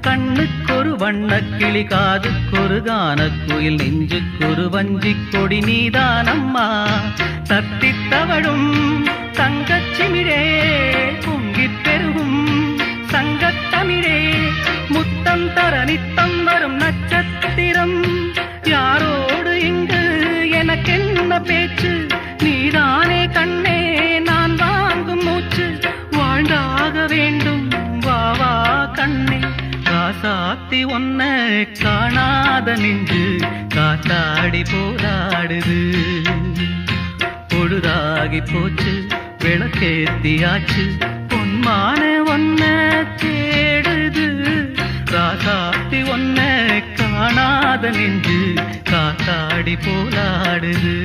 கண்ணுக்கொரு வண்ணக்கிளி காதுக்கொரு கானக்குயில் நெஞ்சுக்கொரு வஞ்சிக் கொடி நீதானம்மா தத்தித் தவழும் தங்கச்சிமிழே பொங்கிப் பெருகும் சங்கத்தமிழே முத்தம் தர நித்தம் வரும் நட்சத்திரம் யாரோடு இங்கு எனக்கென்ன பேச்சு நீதானே கண்ணே நான் வாங்கும் மூச்சு வாழ்ந்தாக வேண்டும் வா வா கண்ணே காசாத்தி ஒன்ன காணாத நெஞ்சு காத்தாடி போராடுது பொழுதாகி போச்சு விளக்கேத்தியாச்சு பொன்மான ஒன்ன தேடுது காசாத்தி ஒன்ன காணாத நெஞ்சு காத்தாடி போராடுது